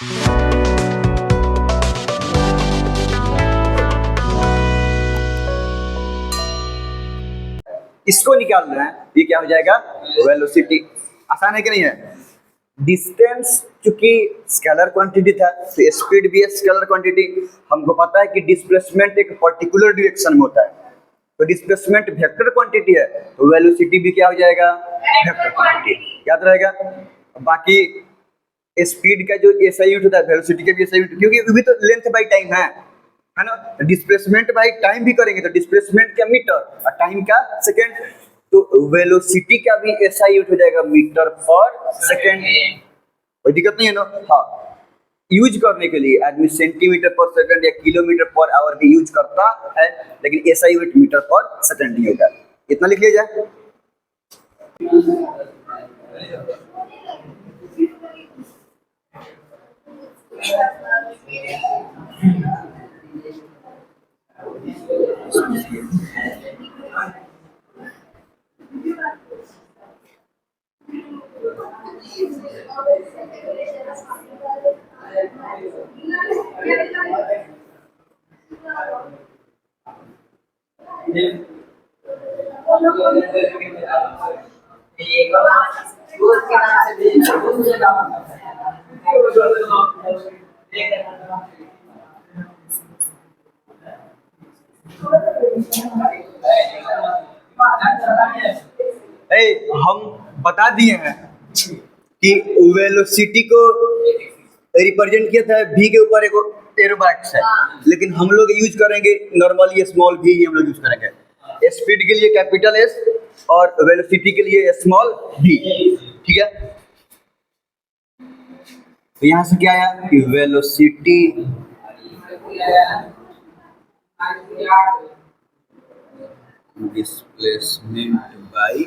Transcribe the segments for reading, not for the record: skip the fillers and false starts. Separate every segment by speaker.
Speaker 1: इसको निकालना है, ये क्या हो जाएगा, वेलोसिटी। आसान है कि नहीं है। डिस्टेंस चूंकि स्केलर क्वांटिटी था, तो स्पीड भी है स्केलर क्वांटिटी। हमको पता है कि डिस्प्लेसमेंट एक पर्टिकुलर डायरेक्शन में होता है, तो डिस्प्लेसमेंट वेक्टर क्वांटिटी है, तो वेलोसिटी भी क्या हो जाएगा, वेक्टर क्वांटिटी। याद रहेगा। बाकी स्पीड का जो एसआई यूनिट होता है, वेलोसिटी का भी एसआई यूनिट, क्योंकि वो भी तो लेंथ बाई टाइम है ना। डिस्प्लेसमेंट बाई टाइम भी करेंगे तो डिस्प्लेसमेंट का मीटर और टाइम का सेकंड, तो वेलोसिटी का भी एसआई यूनिट हो जाएगा मीटर पर सेकंड। कोई दिक्कत नहीं है ना। हाँ, यूज करने के लिए आदमी सेंटीमीटर पर सेकंड या किलोमीटर पर आवर भी यूज करता है, लेकिन एसआई यूनिट मीटर पर सेकंड नहीं होगा। इतना लिख लिया जाए। हम बता दिए हैं कि वेलोसिटी को रिप्रेजेंट किया था v के ऊपर एक एरोबैक्स है, लेकिन हम लोग यूज करेंगे नॉर्मली स्मॉल v ही हम लोग यूज करेंगे। स्पीड के लिए कैपिटल एस और वेलोसिटी के लिए स्मॉल v। ठीक है, तो यहां से क्या आया कि वेलोसिटी डिस्प्लेसमेंट बाय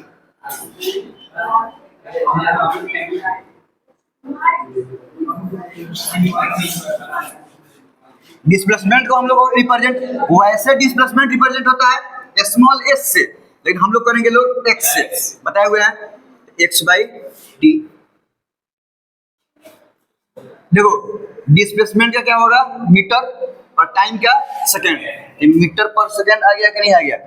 Speaker 1: डिस्प्लेसमेंट को हम लोग रिप्रेजेंट, वैसे डिस्प्लेसमेंट रिप्रेजेंट होता है स्मॉल एस से, लेकिन हम लोग करेंगे लोग एक्स से, बताए हुए हैं एक्स बाई टी। देखो डिस्प्लेसमेंट का क्या होगा, मीटर, और टाइम का सेकंड। मीटर पर सेकंड आ गया कि नहीं आ गया।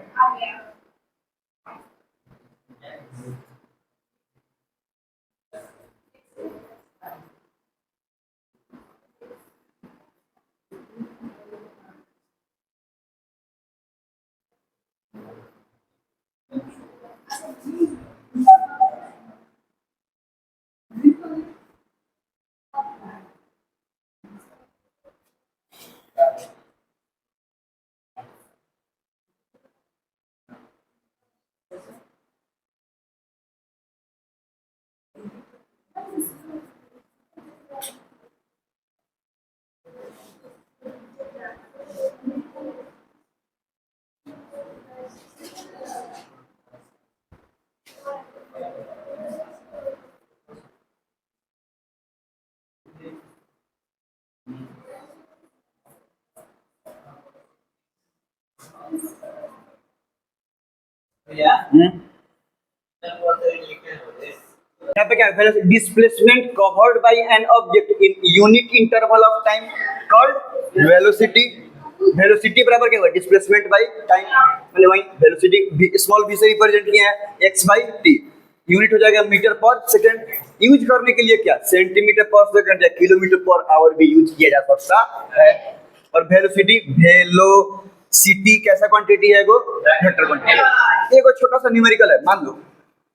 Speaker 1: यहाँ पे क्या है, displacement covered by an object in unit interval of time called velocity. Velocity बराबर क्या होगा, डिस्प्लेसमेंट बाय टाइम, मतलब वही वेलोसिटी स्मॉल v से रिप्रेजेंट किया है x बाई टी। यूनिट हो जाएगा मीटर पर सेकंड। यूज करने के लिए क्या, सेंटीमीटर पर सेकंड या किलोमीटर पर आवर भी यूज किया जा सकता है। और वेलोसिटी, वेलोसिटी कैसा क्वांटिटी है, वो वेक्टर क्वांटिटी। एक छोटा सा न्यूमेरिकल है, मान लो,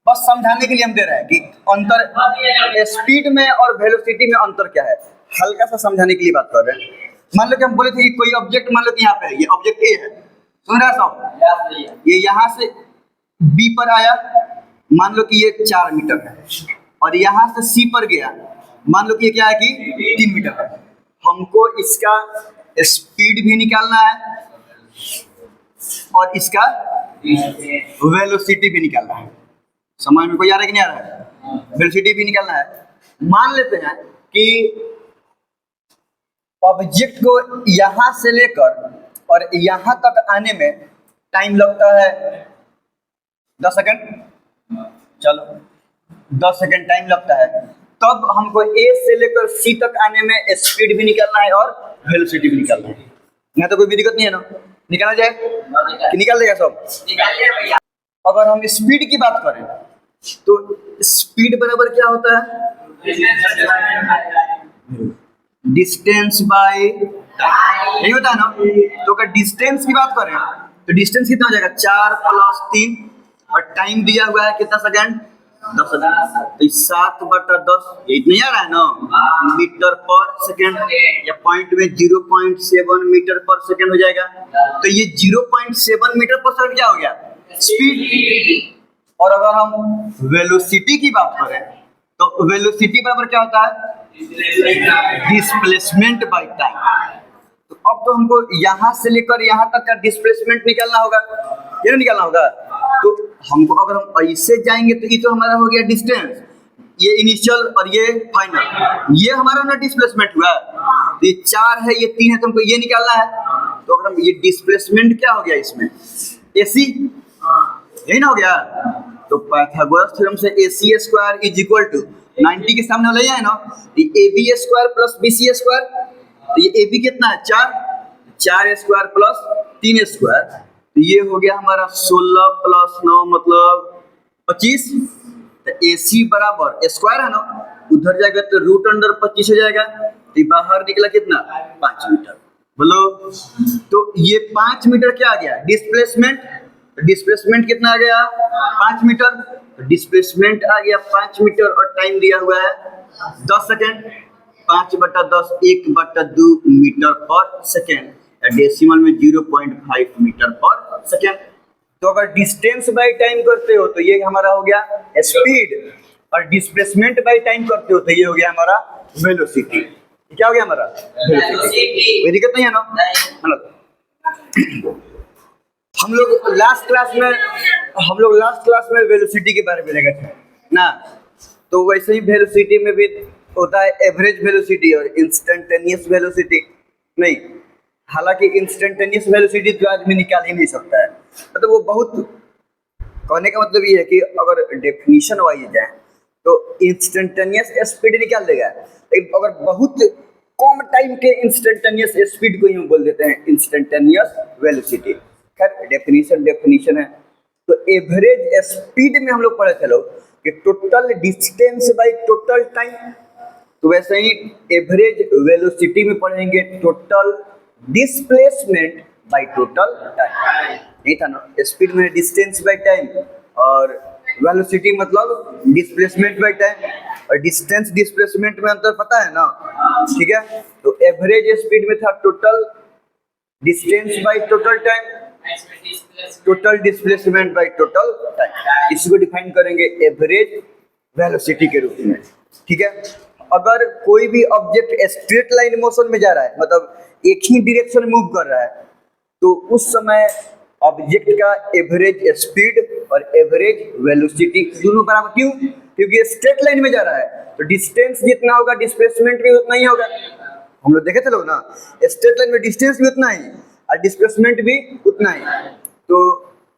Speaker 1: बस समझाने के लिए हम दे रहे हैं कि अंतर स्पीड में और वेलोसिटी में अंतर क्या है, हल्का सा समझाने के लिए बात कर रहे हैं। मान लो कि हम बोले थे कि कोई ऑब्जेक्ट, मान लो कि यहाँ पे है, ये ऑब्जेक्ट ए है, सुन रहा सब, ये यहाँ से बी पर आया, मान लो कि ये 4 मीटर है, और यहाँ से सी पर गया, मान लो कि ये क्या है कि 3 मीटर है। हमको इसका स्पीड भी निकालना है और इसका वेलोसिटी भी निकालना है। समझ में कोई आ रहा है कि नहीं आ रहा है। वेलोसिटी भी निकालना है। मान लेते हैं कि ऑब्जेक्ट को यहां से लेकर और यहां तक आने में टाइम लगता है 10 सेकंड। चलो 10 सेकंड टाइम लगता है, तब हमको ए से लेकर सी तक आने में स्पीड भी निकालना है और वेलोसिटी भी निकालना है। यहाँ तो कोई भी दिक्कत नहीं है ना, निकाला जाए कि निकाल देगा सब। अगर हम स्पीड की बात करें तो स्पीड बराबर क्या होता है, डिस्टेंस बाय टाइम, यही होता है ना। तो अगर डिस्टेंस की बात करें तो डिस्टेंस कितना हो जाएगा, 4 + 3, और टाइम दिया हुआ है कितना सेकंड, 10 सेकंड। तो 7/10 ये इतना ही आ रहा है ना, मीटर पर सेकंड, या पॉइंट में 0.7 मीटर पर सेकंड हो जाएगा। तो ये 0.7 मीटर पर सेकंड क्या हो गया, स्पीड। और अगर हम वेलोसिटी की बात करें तो वेलोसिटी बराबर क्या होता है, डिस्प्लेसमेंट बाय टाइम। तो अब तो हमको यहाँ से लेकर यहाँ तक का डिस्प्लेसमेंट निकालना होगा, ये निकालना होगा। तो हमको अगर हम ऐसे जाएंगे तो ये तो हमारा हो गया डिस्टेंस, ये इनिशियल और ये फाइनल, ये हमारा ना डिस्प्लेसमेंट हुआ। तो ये 4 है, ये 3 है, तो हमको ये निकालना है। तो अगर हम ये डिस्प्लेसमेंट क्या हो गया इसमें, AC, यही ना हो गया। तो पाइथागोरस थ्योरम से AC² = 90 के सामने वाला है ना, AB² + BC²। तो ये AB कितना है, 4² + 3²। तो ये हो गया हमारा 16 + 9 मतलब 25। तो AC बराबर स्क्वायर है ना, उधर जाएगा तो √25 हो जाएगा। तो बाहर निकला कितना, 5 मीटर, बोलो। तो ये 5 मीटर क्या आ गया, डिस्प्लेसमेंट। डिस्प्लेसमेंट कितना आ गया, 5 मीटर। डिस्प्लेसमेंट आ गया 5 मीटर और टाइम दिया हुआ है 10 सेकेंड। 5/10 1/2 मीटर पर सेकेंड, डेसिमल में 0.5 मीटर पर सेकेंड। तो अगर डिस्टेंस बाय टाइम करते हो तो ये हमारा हो गया स्पीड, और डिस्प्लेसमेंट बाय टाइम करते हो तो ये हो गया हमारा वेलोसिटी। क्या हो गया हमारा, वेलोसिटी। कोई दिक्कत नहीं है ना। हम लोग लास्ट क्लास में वेलोसिटी के बारे में देखे थे ना। तो वैसे ही वेलोसिटी में भी होता है एवरेज वेलोसिटी और इंस्टेंटेनियस वेलोसिटी। नहीं, हालांकि इंस्टेंटेनियस वेलोसिटी तो आदमी निकाल ही नहीं सकता है। मतलब वो बहुत, कहने का मतलब ये है कि अगर डेफिनेशन वाइज जाए तो इंस्टेंटेनियस स्पीड निकाल देगा, लेकिन अगर बहुत कम टाइम के इंस्टेंटेनियस स्पीड को ही हम बोल देते हैं इंस्टेंटेनियस वेलोसिटी। खैर डेफिनेशन है। तो एवरेज स्पीड में हम लोग पढ़े थे लोग कि total distance by total time. तो वैसे ही एवरेज वेलोसिटी में पढ़ेंगे total displacement bye total time. नहीं था ना, स्पीड में डिस्टेंस बाय टाइम और वेलोसिटी मतलब डिस्प्लेसमेंट बाय टाइम। और डिस्टेंस डिस्प्लेसमेंट में अंतर पता है ना, ठीक है। तो एवरेज स्पीड में था total distance by total time, total displacement bye total time. इसी को डिफाइन करेंगे एवरेज वेलोसिटी के रूप में, ठीक है। अगर कोई भी ऑब्जेक्ट स्ट्रेट लाइन मोशन में जा रहा है, मतलब एक ही डायरेक्शन मूव कर रहा है, तो उस समय ऑब्जेक्ट का एवरेज स्पीड और एवरेज वेलोसिटी दोनों बराबर। क्यों? क्योंकि स्ट्रेट लाइन में जा रहा है तो डिस्टेंस जितना होगा डिस्प्लेसमेंट भी उतना ही होगा। हम लोग देखे थे लोग ना, स्ट्रेट लाइन में डिस्टेंस भी उतना ही और डिस्प्लेसमेंट भी उतना ही। तो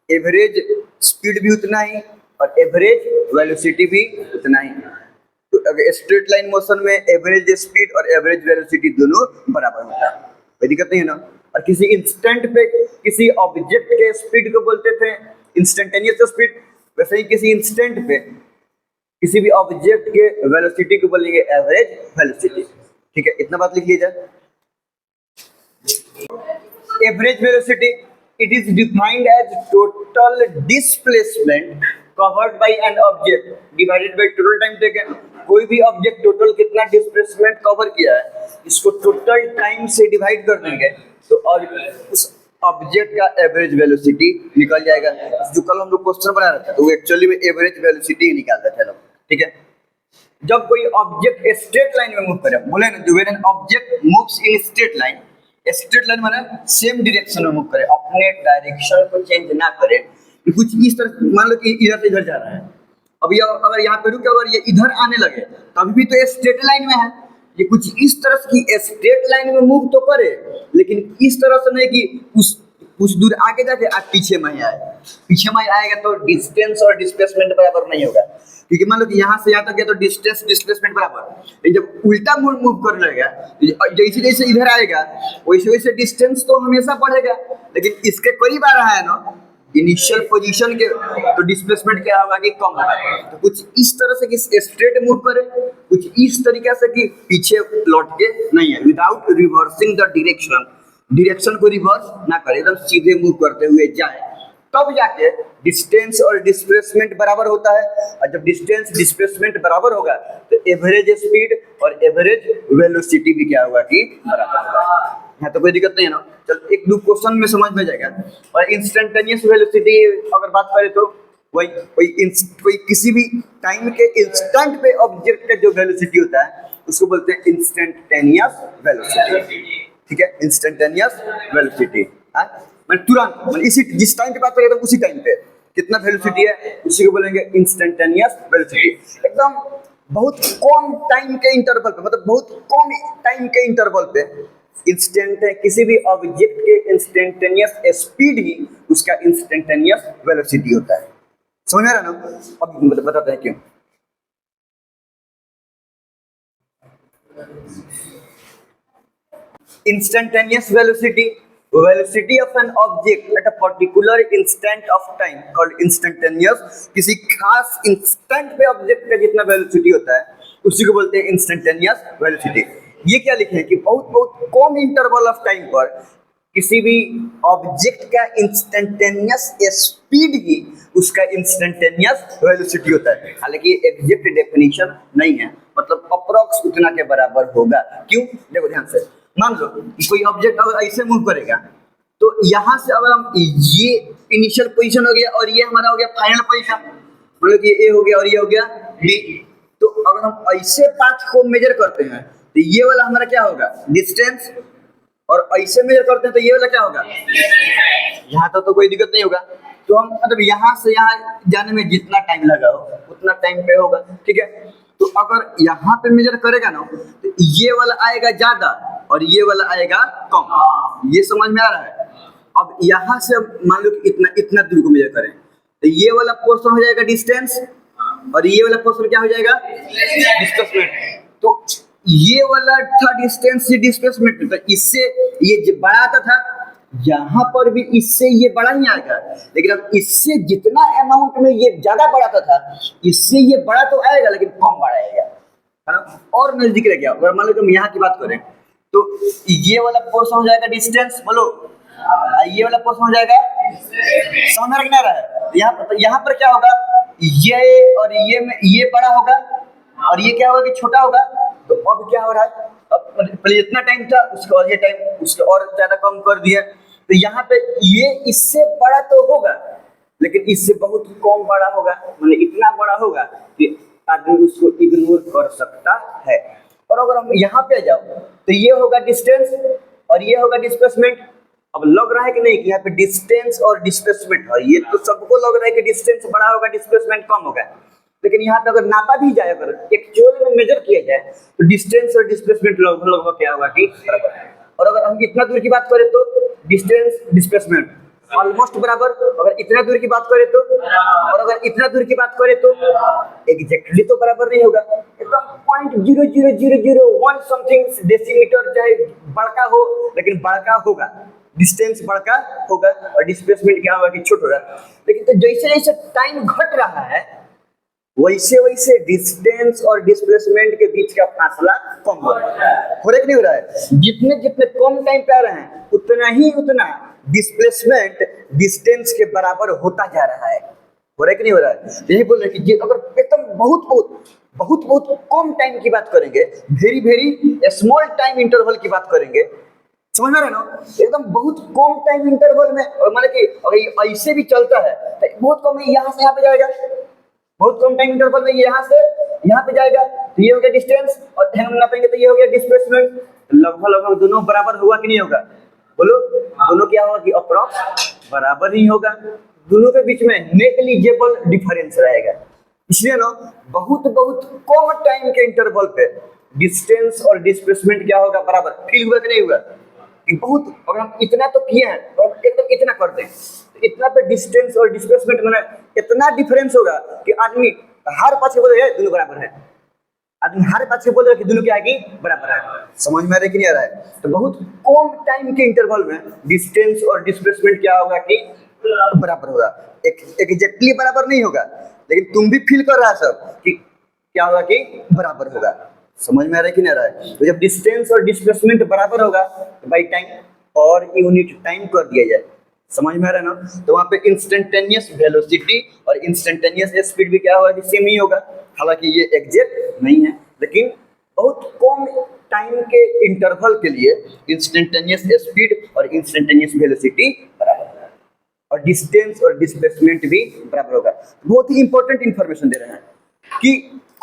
Speaker 1: एवरेज स्पीड भी उतना ही और एवरेज वेलोसिटी भी उतना ही। तो अगर स्ट्रेट लाइन मोशन में एवरेज स्पीड और एवरेज वेलोसिटी दोनों बराबर होता है, कोई दिक्कत नहीं है ना। और किसी इंस्टेंट पे किसी ऑब्जेक्ट के स्पीड को बोलते थे इंस्टेंटेनियस स्पीड, वैसे ही किसी इंस्टेंट पे किसी भी ऑब्जेक्ट के वेलोसिटी को बोलेंगे एवरेज वेलोसिटी, ठीक है। इतना बात लिख लीजिए। Average velocity, it is defined as total displacement covered by an object divided by total time taken. कोई भी ऑब्जेक्ट टोटल कितना डिस्प्लेसमेंट कवर किया है, इसको टोटल टाइम से डिवाइड कर देंगे तो और उस ऑब्जेक्ट का एवरेज वेलोसिटी निकल जाएगा। जो कल हम लोग क्वेश्चन बना रहे थे तो वो एक्चुअली में एवरेज वेलोसिटी ही निकाल रहे थे लोग, ठीक है। जब कोई ऑब्जेक्ट स्ट्रेट लाइन में मूव करे, बोले ना, when an object moves in straight line, straight line माने सेम डायरेक्शन में मूव करे, अपने डायरेक्शन को चेंज ना करे। कुछ इस तरह, मान लो कि इधर से इधर जा रहा है, अब ये अगर यहाँ पे रुके, अगर ये इधर आने लगे तभी भी तो स्ट्रेट लाइन में है। ये कुछ इस तरह की स्ट्रेट लाइन में मूव तो करे, लेकिन इस तरह से नहीं कि कुछ दूर आगे जाके आप पीछे में आए। पीछे में आएगा तो डिस्टेंस और डिस्प्लेसमेंट बराबर नहीं होगा। क्योंकि मान लो कि यहाँ से यहाँ तक गया तो डिस्टेंस डिस्प्लेसमेंट बराबर, लेकिन जब उल्टा मूव कर लगेगा, जैसे जैसे इधर आएगा वैसे वैसे डिस्टेंस तो हमेशा बढ़ेगा, लेकिन इसके करीब आ रहा है ना इनिशियल पोजीशन के, तो डिस्प्लेसमेंट क्या होगा कि कम होगा। तो कुछ इस तरह से कि स्ट्रेट मूव करे, कुछ इस तरीके से कि पीछे लौट के नहीं है, विदाउट रिवर्सिंग द डायरेक्शन को रिवर्स ना करे, एकदम सीधे मूव करते हुए जाए, तब जाके डिस्टेंस और डिस्प्लेसमेंट बराबर होता है। और जब डिस्टेंस डिस्प्लेसमेंट बराबर होगा तो एवरेज स्पीड और एवरेज वेलोसिटी भी क्या होगा कि बराबर होगा। यहाँ तो कोई दिक्कत नहीं है ना। चल एक दो क्वेश्चन में समझ में जाएगा। और इंस्टेंटेनियस वेलोसिटी अगर बात करें तो वही किसी भी टाइम के इंस्टेंट पे ऑब्जेक्ट का जो वेलोसिटी होता है उसको बोलते हैं इंस्टेंटेनियस वेलोसिटी। ठीक है, इंस्टेंटेनियस वेलोसिटी मतलब तुरंत, मतलब इसी जिस टाइम की बात करें उसी टाइम पे कितना वेलोसिटी है उसी को बोलेंगे इंस्टेंटेनियस वेलोसिटी। एकदम बहुत कम टाइम के इंटरवल पे, मतलब बहुत कम टाइम के इंटरवल पे इंस्टेंट है किसी भी ऑब्जेक्ट के इंस्टेंटेनियस स्पीड ही उसका इंस्टेंटेनियस वेलोसिटी होता है। समझ आ रहा ना? अब बताते हैं क्यों। Instantaneous velocity of an object at a particular instant of time called instantaneous। किसी खास इंस्टेंट पे ऑब्जेक्ट का जितना वेलोसिटी होता है उसी को बोलते हैं इंस्टेंटेनियस वेलोसिटी। ये क्या लिखे हैं कि बहुत बहुत कम इंटरवल ऑफ टाइम पर किसी भी ऑब्जेक्ट का इंस्टेंटेनियस स्पीड ही उसका इंस्टेंटेनियस वेलोसिटी होता है। हालांकि ये एग्जैक्ट डेफिनेशन नहीं है, मतलब अप्रॉक्स उतना के बराबर होगा। क्यों? देखो ध्यान से, मान लो कि कोई ऑब्जेक्ट अगर ऐसे मूव करेगा तो यहाँ से अगर हम ये इनिशियल पोजीशन हो गया और ये हमारा हो गया फाइनल पोजीशन, मतलब कि ए हो गया और ये हो गया बी, तो अगर हम ऐसे पाथ को मेजर करते हैं तो ये वाला हमारा क्या होगा डिस्टेंस, और ऐसे मेजर करते हैं तो ये वाला क्या होगा, यहाँ तो कोई दिक्कत नहीं होगा। तो हम मतलब यहाँ से यहाँ जाने में जितना टाइम लगा हो उतना टाइम पे होगा। ठीक है, तो अगर यहाँ पे मेजर करेगा ना तो ये वाला आएगा ज्यादा और ये वाला आएगा कम। ये समझ में आ रहा है? अब यहाँ से मान लो कि इतना दूर को मेजर करें तो ये वाला पोर्शन हो जाएगा डिस्टेंस और ये वाला पोर्शन क्या हो जाएगा डिस्प्लेसमेंट। तो ये वाला था डिस्टेंस से डिस्प्लेसमेंट, तो इससे ये बड़ा आता था, यहाँ पर भी इससे ये बड़ा ही आएगा, लेकिन अब इससे जितना अमाउंट में ये ज्यादा बढ़ाता था इससे ये बड़ा तो आएगा लेकिन कम बड़ा आएगा, है ना। और नजदीक रह गया। अगर मान लो कि हम यहाँ की बात करें तो ये वाला पोर्शन हो जाएगा डिस्टेंस, बोलो ये वाला पोर्शन हो जाएगा, समझ में आ रहा है? यहाँ पर क्या होगा, ये और ये में ये बड़ा होगा और ये क्या होगा कि छोटा होगा। तो अब क्या हो रहा है, अब पहले जितना टाइम था उसका और ये टाइम उसके और ज्यादा कम कर दिया, तो यहाँ पे ये इससे बड़ा तो होगा लेकिन इससे बहुत कम बड़ा होगा, मतलब इतना बड़ा होगा कि आदमी उसको इग्नोर कर सकता है। और अगर हम यहाँ पे आ जाओ तो ये होगा डिस्टेंस और ये होगा डिस्प्लेसमेंट। अब लग रहा है कि नहीं कि यहाँ पे डिस्टेंस और डिस्प्लेसमेंट है, ये तो सबको लग रहा है कि डिस्टेंस बड़ा होगा डिस्प्लेसमेंट कम होगा, लेकिन यहाँ पे अगर नापा भी जाए, अगर एक्चुअल में मेजर किया जाए तो डिस्टेंस और डिस्प्लेसमेंट लगभग क्या होगा कि बराबर। और अगर हम इतना दूर की बात करें तो डिस्टेंस डिस्प्लेसमेंट ऑलमोस्ट बराबर, अगर इतना दूर की बात करें तो, और अगर इतना दूर की बात करें तो एग्जैक्टली तो बराबर नहीं होगा, एकदम 0.00001 समथिंग डेसीमीटर चाहे बड़का हो लेकिन बड़का होगा, डिस्टेंस बड़का होगा और डिस्प्लेसमेंट क्या होगा कि छोटा होगा। लेकिन तो जैसे जैसे टाइम घट रहा है वैसे वैसे डिस्टेंस और डिस्प्लेसमेंट के बीच का फासला कम हो रहा है। हो रहा है कि नहीं हो रहा है? जितने जितने कम टाइम पे आ रहे हैं उतना ही उतना डिस्प्लेसमेंट डिस्टेंस के बराबर होता जा रहा है। हो रहा है कि नहीं हो रहा है? यही बोल रहे हैं कि अगर एकदम बहुत कम टाइम की बात करेंगे, वेरी स्मॉल टाइम इंटरवल की बात करेंगे, समझ में आ रहा है ना, एकदम बहुत कम टाइम इंटरवल में, और माने कि अगर ऐसे भी चलता है तो बहुत कम यहाँ से यहाँ पे जाएगा, बहुत कम टाइम इंटरवल में यहाँ से यहाँ पे जाएगा, तो ये हो गया डिस्टेंस, और हम नापेंगे तो ये हो गया डिस्प्लेसमेंट। लगभग दोनों बराबर होगा कि नहीं होगा, बोलो? दोनों क्या होगा कि अप्रॉक्स बराबर ही होगा, दोनों के बीच में नेग्लिजिबल डिफरेंस रहेगा। इसलिए ना बहुत कम टाइम के इंटरवल पे डिस्टेंस और डिस्प्लेसमेंट क्या होगा बराबर। फील हुआ कि नहीं हुआ कि बहुत, अगर हम इतना तो किए हैं और एकदम इतना कर दें तो इतना पे डिस्टेंस और डिस्प्लेसमेंट में इतना डिफरेंस होगा कि आदमी हर पाछे बोल रहे दोनों बराबर है, आदमी हर पाछे बोल रहे कि दोनों क्या है कि बराबर है। समझ में आ रहा है कि नहीं आ रहा है? तो बहुत कम टाइम के इंटरवल में डिस्टेंस और डिस्प्लेसमेंट क्या होगा कि बराबर होगा। एग्जैक्टली बराबर नहीं होगा, लेकिन तुम भी फील कर रहा है सब कि क्या होगा कि बराबर होगा। समझ में आ रहा है कि नहीं आ रहा है? तो जब डिस्टेंस और डिस्प्लेसमेंट बराबर होगा तो बाई टाइम और यूनिट टाइम कर दिया जाए। समझ में आ रहा है ना? तो वहाँ पे इंस्टेंटेनियस वेलोसिटी और इंस्टेंटेनियस स्पीड भी क्या होगा कि सेम ही होगा। हालांकि ये एग्जैक्ट नहीं है, लेकिन बहुत कम टाइम के इंटरवल के लिए इंस्टेंटेनियस स्पीड और इंस्टेंटेनियस वेलोसिटी बराबर होगा और डिस्टेंस और डिस्प्लेसमेंट भी बराबर होगा। बहुत ही इंपॉर्टेंट इंफॉर्मेशन दे रहे हैं कि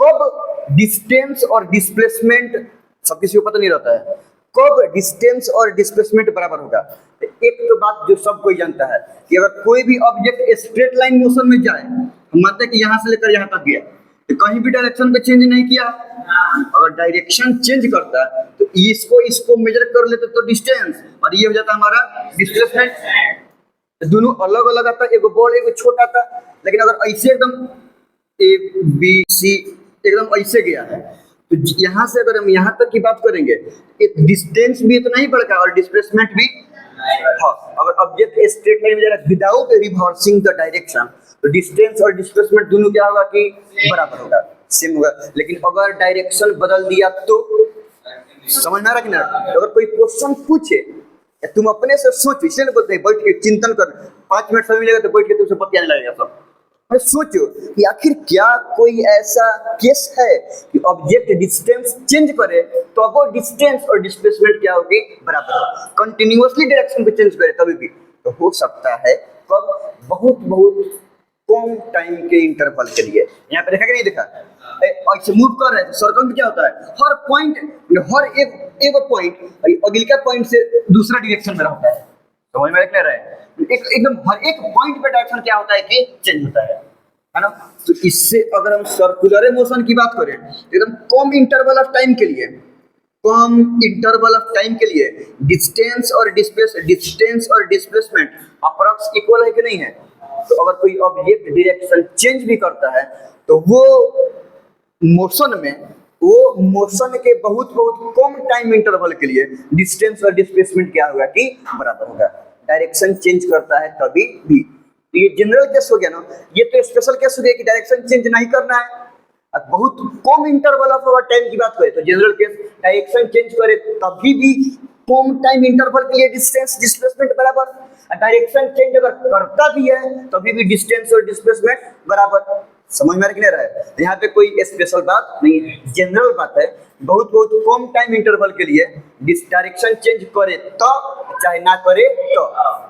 Speaker 1: कब डिस्टेंस और डिस्प्लेसमेंट, सब किसी को पता नहीं रहता है कब डिस्टेंस और डिस्प्लेसमेंट बराबर होगा। एक तो बात जो सब कोई जानता है कि अगर कोई भी ऑब्जेक्ट स्ट्रेट लाइन मोशन में जाए, हम मानते हैं कि यहाँ से लेकर यहाँ तक गया, तो कहीं भी डायरेक्शन को चेंज नहीं किया। अगर डायरेक्शन चेंज करता है तो इसको मेजर कर लेते तो डिस्टेंस, और ये हो जाता हमारा डिस्प्लेसमेंट। दोनों अलग अलग आता, एगो बड़ एगो छोटा था। लेकिन अगर ऐसे एकदम ए बी सी एकदम ऐसे गया है, तो यहाँ से अगर हम यहाँ तक की बात करेंगे, डिस्टेंस भी इतना ही बढ़ेगा और डिस्प्लेसमेंट भी। हाँ, अगर ऑब्जेक्ट स्ट्रेट लाइन में जा रहा है विदाउट रिवर्सिंग द डायरेक्शन, तो डिस्टेंस और डिस्प्लेसमेंट दोनों क्या होगा कि बराबर होगा, सेम होगा। लेकिन अगर डायरेक्शन बदल दिया तो, समझ में आ रहा कि ना? अगर कोई क्वेश्चन पूछे, तुम अपने से सोचो, इसलिए बोलते हैं बैठ के चिंतन कर, 5 मिनट समय मिलेगा तो बैठ के तुमसे पता नहीं लगेगा सब। सोचो कि आखिर क्या कोई ऐसा केस है कि ऑब्जेक्ट डिस्टेंस चेंज करे तो अब वो डिस्टेंस और डिस्प्लेसमेंट क्या होगी, बराबर हो। कंटिन्यूअसली डायरेक्शन को चेंज करे तभी भी तो हो सकता है, कब? बहुत बहुत कम टाइम के इंटरवल के लिए। यहाँ पे देखा कि नहीं देखा? ऐसे मूव कर रहे हैं तो सर्कल में क्या होता है, हर पॉइंट, हर एक पॉइंट अगले पॉइंट से दूसरा डायरेक्शन में रहता है। समझ में रह रहे हैं? एकदम हर एक पॉइंट पे डायरेक्शन क्या होता है कि चेंज होता है ना? तो इससे अगर हम सर्कुलर मोशन की बात करें, एकदम कम इंटरवल ऑफ टाइम के लिए, डिस्टेंस और डिस्प्लेसमेंट अप्रॉक्स इक्वल है कि नहीं है? तो अगर कोई ऑब्जेक्ट डायरेक्शन चेंज भी करता है तो वो मोशन के बहुत बहुत कम टाइम इंटरवल के लिए डिस्टेंस और डिस्प्लेसमेंट क्या होगा कि बराबर होगा। डायरेक्शन चेंज करता है तभी भी। तो ये जनरल केस हो गया ना, ये तो स्पेशल केस हो गया कि डायरेक्शन चेंज नहीं करना है। अब बहुत कम इंटरवल ऑफ टाइम की बात करें तो जनरल केस डायरेक्शन चेंज करे तभी भी कम टाइम इंटरवल के लिए डिस्टेंस डिस्प्लेसमेंट बराबर। डायरेक्शन चेंज अगर करता भी है तभी भी डिस्टेंस और डिस्प्लेसमेंट बराबर। समझ में आ रहा है? यहाँ पे कोई स्पेशल बात नहीं है, जनरल बात है। बहुत बहुत कम टाइम इंटरवल के लिए डायरेक्शन चेंज करे तो, चाहे ना करे तो,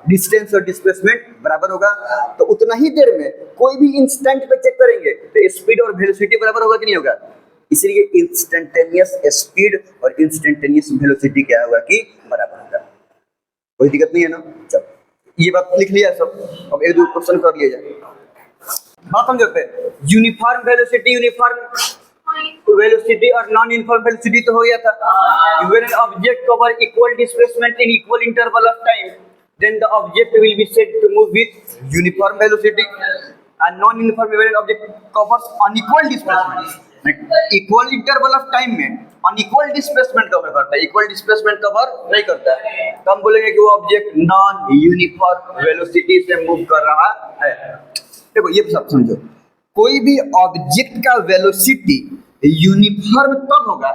Speaker 1: डिस्टेंस और डिस्प्लेसमेंट बराबर होगा। तो उतना ही देर में कोई भी इंस्टेंट पे चेक करेंगे तो स्पीड और वेलोसिटी बराबर होगा कि नहीं होगा? इसलिए इंस्टेंटेनियस स्पीड और इंस्टेंटेनियस वेलोसिटी क्या होगा कि बराबर होगा। कोई दिक्कत नहीं है ना? चलो ये बात लिख लिया सब, अब एक दो क्वेश्चन कर लिया जाए। बात समझो पे, यूनिफॉर्म वेलोसिटी और नॉन यूनिफॉर्म वेलोसिटी तो हो गया था। When an object cover equal displacement in equal interval of time, then the object will be said to move with uniform velocity. And non-uniform when an object covers unequal displacement, equal interval of time में unequal displacement cover करता है, equal displacement cover नहीं करता है, तो हम बोलेंगे कि वो ऑब्जेक्ट नॉन यूनिफॉर्म वेलोसिटी से मूव कर रहा है। देखो ये सब समझो, कोई भी ऑब्जेक्ट का वेलोसिटी यूनिफॉर्म तब होगा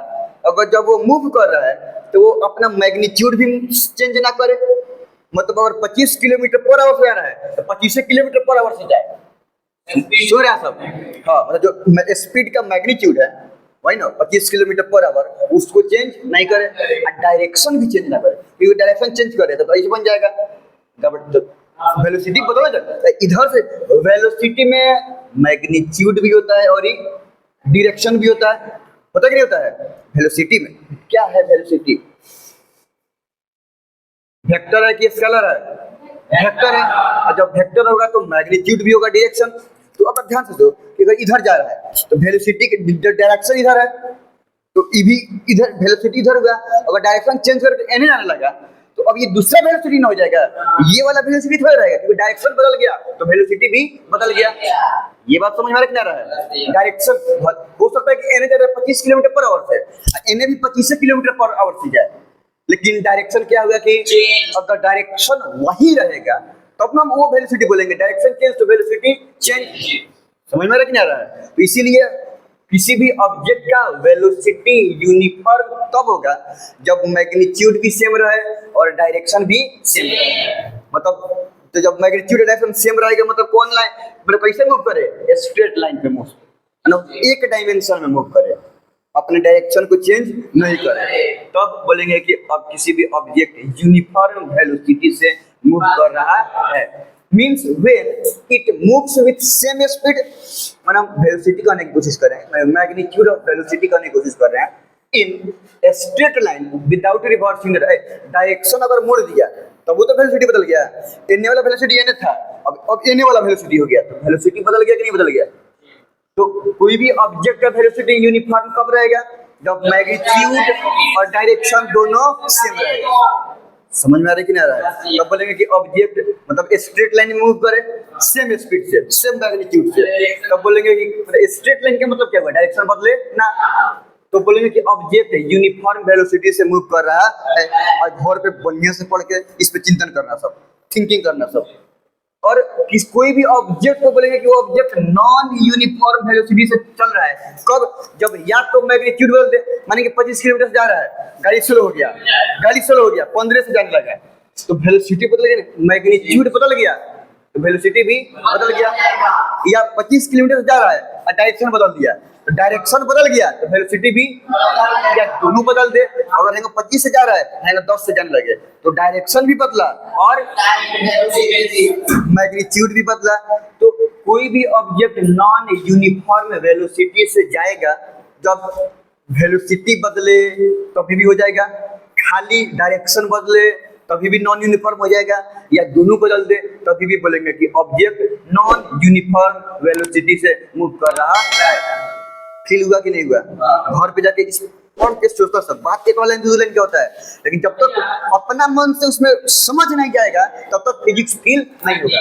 Speaker 1: अगर जब वो मूव कर रहा है तो वो अपना मैग्नीट्यूड भी चेंज ना करे। मतलब अगर 25 किलोमीटर पर आवर से आ रहा है तो 25 किलोमीटर पर आवर से जाए। सो रहा सब, हाँ, मतलब जो स्पीड का मैग्नीट्यूड है वही ना 25 किलोमीटर पर आवर, उसको चेंज नहीं करे, डायरेक्शन भी चेंज ना करे। क्योंकि डायरेक्शन चेंज करे तो ऐसे बन जाएगा। वेलोसिटी बदल जाता है, इधर से वेलोसिटी में मैग्नीट्यूड भी होता है और डायरेक्शन भी होता है। पता नहीं होता है वेलोसिटी में क्या है? वेलोसिटी वेक्टर है कि स्केलर है? वेक्टर है। और जब वेक्टर होगा तो मैग्नीट्यूड भी होगा, डायरेक्शन। तो अगर ध्यान से दो कि अगर इधर जा रहा है तो वेलोसिटी की डायरेक्शन इधर है, तो इधर वेलोसिटी इधर होगा। अगर डायरेक्शन चेंज करके एने जाने लगा तो अब ये दूसरा वेलोसिटी ना हो जाएगा, ये वाला वेलोसिटी थोड़ा रहेगा क्योंकि डायरेक्शन बदल गया तो वेलोसिटी भी बदल गया। ये बात समझ में आ रहा है? डायरेक्शन हो सकता है कि एन 25 किलोमीटर पर आवर से एन भी 25 किलोमीटर पर आवर से जाए, लेकिन डायरेक्शन क्या होगा कि अगर डायरेक्शन वही रहेगा तब तो हम वो वेलोसिटी बोलेंगे, डायरेक्शन चेंज तो वेलोसिटी चेंज। समझ में आ रहा है? तो इसीलिए किसी भी ऑब्जेक्ट का वेलोसिटी यूनिफॉर्म तब होगा जब मैग्नीट्यूड भी सेम रहे और डायरेक्शन भी सेम रहे। मतलब तो जब मैग्नीट्यूड डायरेक्शन सेम रहेगा मतलब कौन लाइन मतलब कैसे मूव करे, स्ट्रेट लाइन पे मूव, एक डायमेंशन में मूव करे, अपने डायरेक्शन को चेंज नहीं करे, तब बोलेंगे कि अब किसी भी ऑब्जेक्ट यूनिफॉर्म वेलोसिटी से मूव कर रहा है। Means when it moves with same speed, मतलब वेलोसिटी करने की कोशिश कर रहे हैं, मैग्नीट्यूड ऑफ वेलोसिटी करने की कोशिश कर रहे हैं in a straight line without reversing direction. अगर मोड़ दिया तो वो तो वेलोसिटी बदल गया, एने वाला वेलोसिटी एने था, अब एने वाला वेलोसिटी हो गया, तो वेलोसिटी बदल गया कि नहीं बदल गया? तो कोई भी ऑब्जेक्ट का वेलोसिटी यूनिफॉर्म कब रहेगा? जब मैग्नीट्यूड और डायरेक्शन दोनों सेम रहेगा। समझ में आ रहा है कि नहीं आ रहा है? तब बोलेंगे कि ऑब्जेक्ट मतलब स्ट्रेट लाइन में मूव करे सेम स्पीड से, सेम मैग्नीट्यूड से, तब बोलेंगे कि स्ट्रेट लाइन का मतलब क्या हुआ? डायरेक्शन बदले ना, तो बोलेंगे कि ऑब्जेक्ट यूनिफॉर्म वेलोसिटी से मूव कर रहा है। और घर पे बढ़िया से पढ़ के इस पे चिंतन करना, सब थिंकिंग करना सब। और कोई भी ऑब्जेक्ट को बोलेंगे कि वो ऑब्जेक्ट नॉन यूनिफॉर्म वेलोसिटी से चल रहा है। कब? जब या तो मैग्नीट्यूड बदल दे, माने कि 25 किलोमीटर से जा रहा है, गाड़ी स्लो हो गया, 15 से जाने लगा, तो वेलोसिटी बदल गई, मैग्नीट्यूड बदल गया तो वेलोसिटी भी बदल गया। या 25 किलोमीटर से जा रहा है और डायरेक्शन बदल दिया, तो डायरेक्शन बदल गया तो वेलोसिटी भी, या दोनों बदल दे, अगर 25 से जा रहा है 10 से जाने लगे तो डायरेक्शन भी बदला और मैग्नीट्यूड भी बदला। तो कोई भी ऑब्जेक्ट नॉन यूनिफॉर्म वेलोसिटी से जाएगा, जब वेलोसिटी बदले तभी भी हो जाएगा, खाली डायरेक्शन बदले तभी भी नॉन यूनिफॉर्म हो जाएगा, या दोनों बदल दे तभी भी बोलेंगे कि ऑब्जेक्ट नॉन यूनिफॉर्म वेलोसिटी से मूव कर रहा है। फील हुआ कि नहीं हुआ? घर पे जाके इस पढ़ के सोचता सब बात, एक वाला दूसरे क्या होता है, लेकिन जब तक अपना मन से उसमें समझ नहीं जाएगा तब तक फिजिक्स फील नहीं होगा।